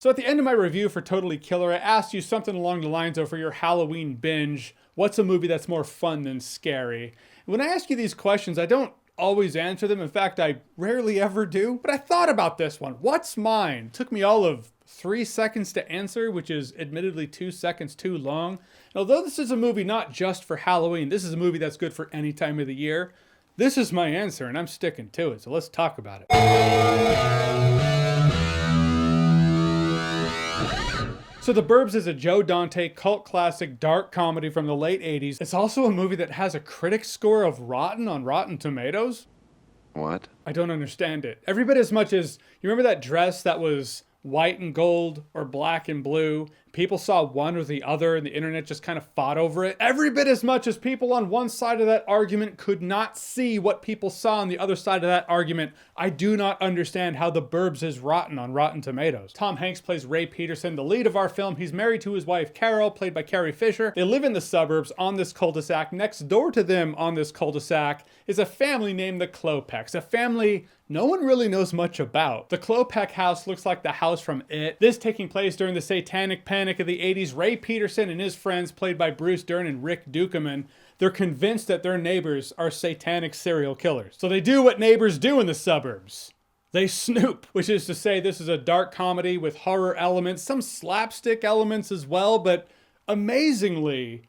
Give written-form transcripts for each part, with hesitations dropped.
So at the end of my review for Totally Killer, I asked you something along the lines of, for your Halloween binge, what's a movie that's more fun than scary? When I ask you these questions, I don't always answer them. In fact, I rarely ever do. But I thought about this one. What's mine? It took me all of 3 seconds to answer, which is admittedly 2 seconds too long. And although this is a movie not just for Halloween, this is a movie that's good for any time of the year. This is my answer, and I'm sticking to it. So let's talk about it. So The Burbs is a Joe Dante cult classic dark comedy from the late 80s. It's also a movie that has a critic score of rotten on Rotten Tomatoes. What? I don't understand it. Every bit as much as, you remember that dress that was white and gold or black and blue? People saw one or the other and the internet just kind of fought over it. Every bit as much as people on one side of that argument could not see what people saw on the other side of that argument, I do not understand how The Burbs is rotten on Rotten Tomatoes. Tom Hanks plays Ray Peterson, the lead of our film. He's married to his wife Carol, played by Carrie Fisher. They live in the suburbs on this cul-de-sac. Next door to them on this cul-de-sac is a family named the Klopeks, a family no one really knows much about. The Klopek house looks like the house from It. This taking place during the satanic panic of the 80s. Ray Peterson and his friends, played by Bruce Dern and Rick Dukeman, they're convinced that their neighbors are satanic serial killers. So they do what neighbors do in the suburbs. They snoop, which is to say this is a dark comedy with horror elements, some slapstick elements as well, but amazingly,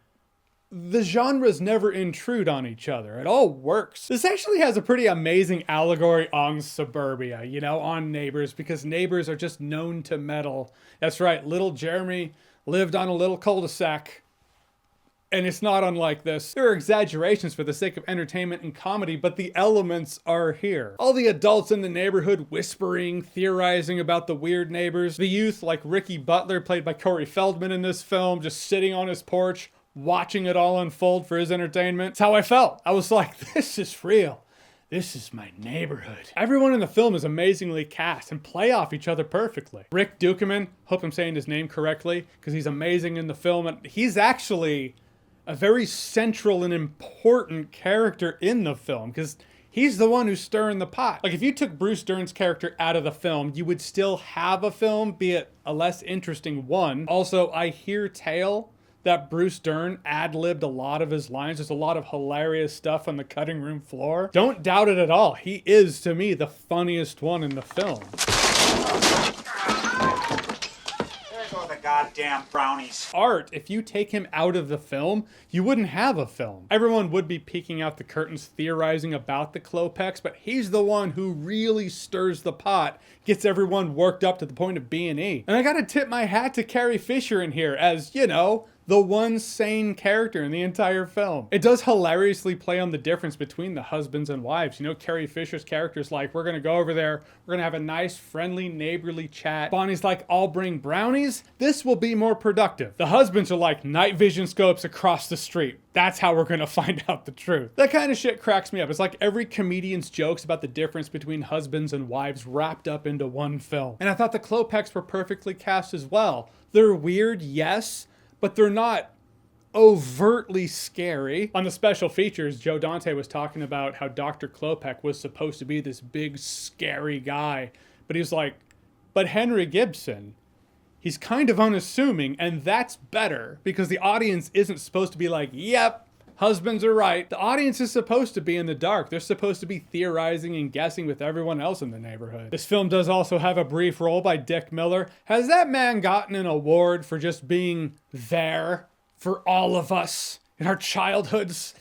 the genres never intrude on each other. It all works. This actually has a pretty amazing allegory on suburbia, you know, on neighbors, because neighbors are just known to meddle. That's right, little Jeremy lived on a little cul-de-sac, and it's not unlike this. There are exaggerations for the sake of entertainment and comedy, but the elements are here. All the adults in the neighborhood whispering, theorizing about the weird neighbors. The youth, like Ricky Butler, played by Corey Feldman in this film, just sitting on his porch, watching it all unfold for his entertainment. It's how I felt. I was like, this is real. This is my neighborhood. Everyone in the film is amazingly cast and play off each other perfectly. Rick Dukeman, hope I'm saying his name correctly, because he's amazing in the film. And he's actually a very central and important character in the film, because he's the one who's stirring the pot. Like, if you took Bruce Dern's character out of the film, you would still have a film, be it a less interesting one. Also, I hear tale that Bruce Dern ad-libbed a lot of his lines. There's a lot of hilarious stuff on the cutting room floor. Don't doubt it at all. He is, to me, the funniest one in the film. There go the goddamn brownies. Art, if you take him out of the film, you wouldn't have a film. Everyone would be peeking out the curtains theorizing about the Klopeks, but he's the one who really stirs the pot, gets everyone worked up to the point of B&E. And I gotta tip my hat to Carrie Fisher in here as, you know, the one sane character in the entire film. It does hilariously play on the difference between the husbands and wives. You know, Carrie Fisher's character's like, we're gonna go over there, we're gonna have a nice, friendly, neighborly chat. Bonnie's like, I'll bring brownies. This will be more productive. The husbands are like, night vision scopes across the street. That's how we're gonna find out the truth. That kind of shit cracks me up. It's like every comedian's jokes about the difference between husbands and wives wrapped up into one film. And I thought the Klopeks were perfectly cast as well. They're weird, yes, but they're not overtly scary. On the special features, Joe Dante was talking about how Dr. Klopek was supposed to be this big, scary guy. But he was like, but Henry Gibson, he's kind of unassuming, and that's better, because the audience isn't supposed to be like, yep, husbands are right. The audience is supposed to be in the dark. They're supposed to be theorizing and guessing with everyone else in the neighborhood. This film does also have a brief role by Dick Miller. Has that man gotten an award for just being there for all of us in our childhoods?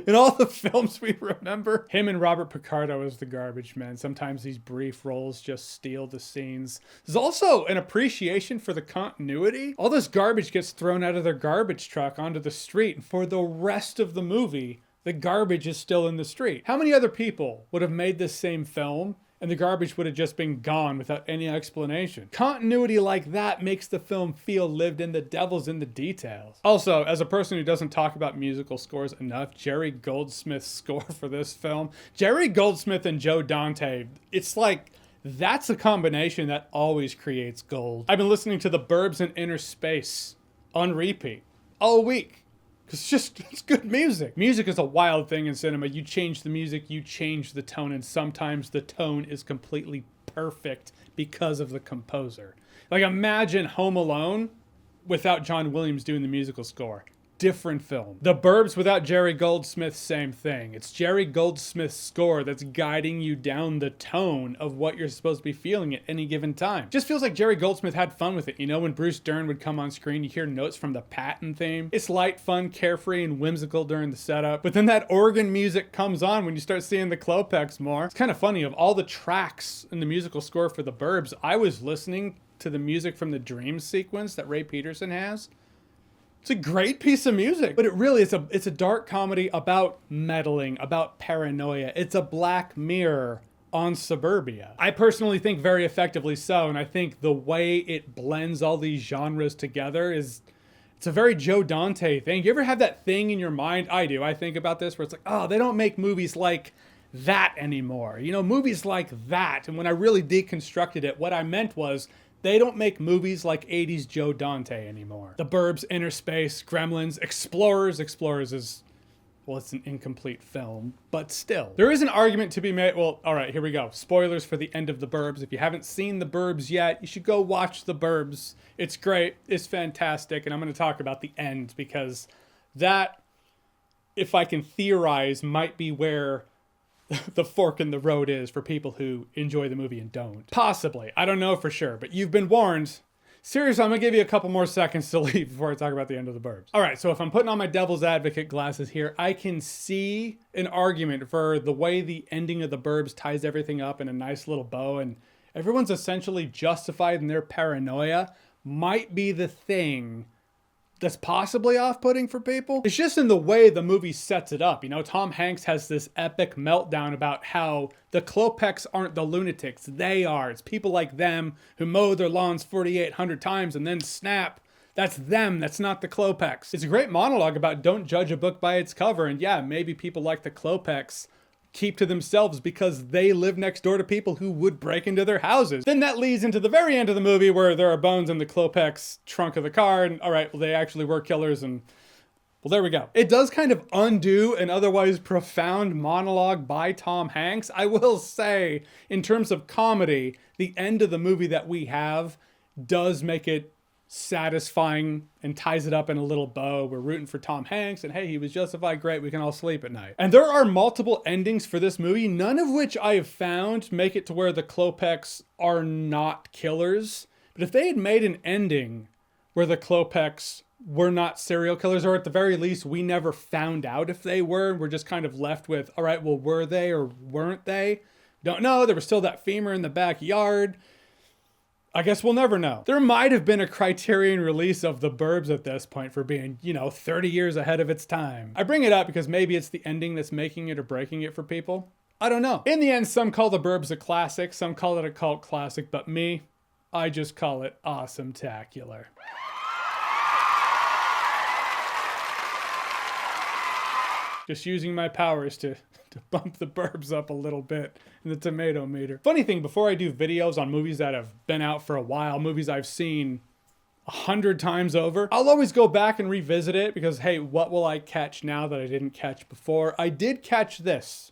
In all the films we remember, him and Robert Picardo as the garbage man. Sometimes these brief roles just steal the scenes. There's also an appreciation for the continuity. All this garbage gets thrown out of their garbage truck onto the street, and for the rest of the movie, the garbage is still in the street. How many other people would have made this same film and the garbage would have just been gone without any explanation? Continuity like that makes the film feel lived in. The devil's in the details. Also, as a person who doesn't talk about musical scores enough, Jerry Goldsmith's score for this film, Jerry Goldsmith and Joe Dante, it's like, that's a combination that always creates gold. I've been listening to The Burbs and Inner Space on repeat all week. Because it's good music. Music is a wild thing in cinema. You change the music, you change the tone, and sometimes the tone is completely perfect because of the composer. Like, imagine Home Alone without John Williams doing the musical score. Different film. The Burbs without Jerry Goldsmith, same thing. It's Jerry Goldsmith's score that's guiding you down the tone of what you're supposed to be feeling at any given time. Just feels like Jerry Goldsmith had fun with it. You know, when Bruce Dern would come on screen, you hear notes from the Patton theme. It's light, fun, carefree, and whimsical during the setup. But then that organ music comes on when you start seeing the Klopeks more. It's kind of funny, of all the tracks in the musical score for the Burbs, I was listening to the music from the Dream sequence that Ray Peterson has. It's a great piece of music, but it really is it's a dark comedy about meddling, about paranoia. It's a Black Mirror on suburbia. I personally think very effectively so, and I think the way it blends all these genres together it's a very Joe Dante thing. You ever have that thing in your mind? I do. I think about this where it's like, oh, they don't make movies like that anymore. You know, movies like that. And when I really deconstructed it, what I meant was, they don't make movies like 80s Joe Dante anymore. The Burbs, Inner Space, Gremlins, Explorers. Explorers is, well, it's an incomplete film, but still. There is an argument to be made. Well, all right, here we go. Spoilers for the end of The Burbs. If you haven't seen The Burbs yet, you should go watch The Burbs. It's great. It's fantastic. And I'm going to talk about the end because that, if I can theorize, might be where the fork in the road is for people who enjoy the movie and don't. Possibly. I don't know for sure, but you've been warned. Seriously, I'm going to give you a couple more seconds to leave before I talk about the end of The Burbs. All right, so if I'm putting on my devil's advocate glasses here, I can see an argument for the way the ending of The Burbs ties everything up in a nice little bow, and everyone's essentially justified in their paranoia might be the thing that's possibly off-putting for people. It's just in the way the movie sets it up. You know, Tom Hanks has this epic meltdown about how the Klopeks aren't the lunatics. They are. It's people like them who mow their lawns 4,800 times and then snap. That's them. That's not the Klopeks. It's a great monologue about don't judge a book by its cover. And yeah, maybe people like the Klopeks keep to themselves because they live next door to people who would break into their houses. Then that leads into the very end of the movie where there are bones in the Klopeks trunk of the car, and all right, well, they actually were killers, and well, there we go. It does kind of undo an otherwise profound monologue by Tom Hanks. I will say, in terms of comedy, the end of the movie that we have does make it satisfying and ties it up in a little bow. We're rooting for Tom Hanks, and hey, he was justified. Great, we can all sleep at night. And there are multiple endings for this movie, none of which I have found make it to where the Klopeks are not killers. But if they had made an ending where the Klopeks were not serial killers, or at the very least, we never found out if they were, we're just kind of left with, all right, well, were they or weren't they? Don't know. There was still that femur in the backyard. I guess we'll never know. There might have been a Criterion release of The Burbs at this point for being, 30 years ahead of its time. I bring it up because maybe it's the ending that's making it or breaking it for people. I don't know. In the end, some call The Burbs a classic, some call it a cult classic, but me, I just call it awesome-tacular. Just using my powers to bump The Burbs up a little bit in the tomato meter. Funny thing, before I do videos on movies that have been out for a while, movies I've seen 100 times over, I'll always go back and revisit it because, hey, what will I catch now that I didn't catch before? I did catch this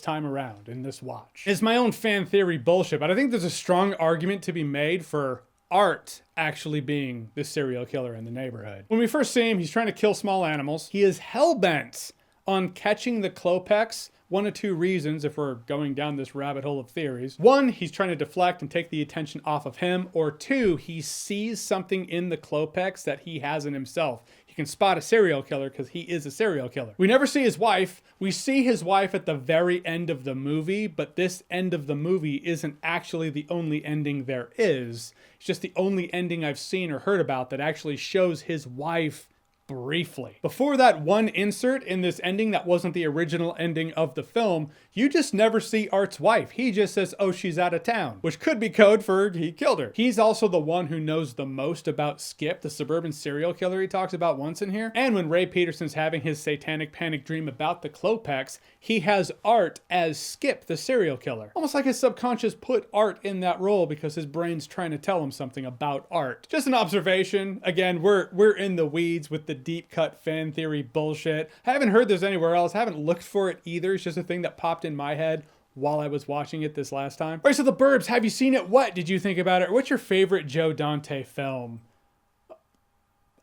time around in this watch. It's my own fan theory bullshit, but I think there's a strong argument to be made for Art actually being the serial killer in the neighborhood. When we first see him, he's trying to kill small animals. He is hell-bent on catching the Klopeks. One of two reasons, if we're going down this rabbit hole of theories. One, he's trying to deflect and take the attention off of him. Or two, he sees something in the Klopeks that he has in himself. He can spot a serial killer because he is a serial killer. We never see his wife. We see his wife at the very end of the movie, but this end of the movie isn't actually the only ending there is. It's just the only ending I've seen or heard about that actually shows his wife briefly. Before that one insert in this ending that wasn't the original ending of the film, you just never see Art's wife. He just says, oh, she's out of town, which could be code for he killed her. He's also the one who knows the most about Skip, the suburban serial killer he talks about once in here. And when Ray Peterson's having his satanic panic dream about the Klopeks, he has Art as Skip, the serial killer. Almost like his subconscious put Art in that role because his brain's trying to tell him something about Art. Just an observation. Again, we're in the weeds with the deep cut fan theory bullshit. I haven't heard this anywhere else. I haven't looked for it either. It's just a thing that popped in my head while I was watching it this last time. All right, so The Burbs, have you seen it? What did you think about it? What's your favorite Joe Dante film?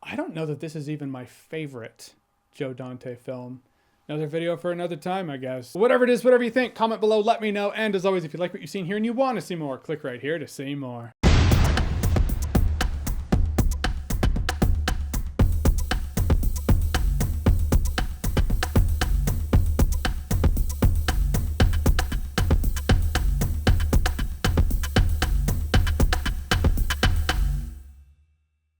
I don't know that this is even my favorite Joe Dante film. Another video for another time, I guess. Whatever it is, whatever you think, comment below, let me know. And as always, if you like what you've seen here and you want to see more, click right here to see more.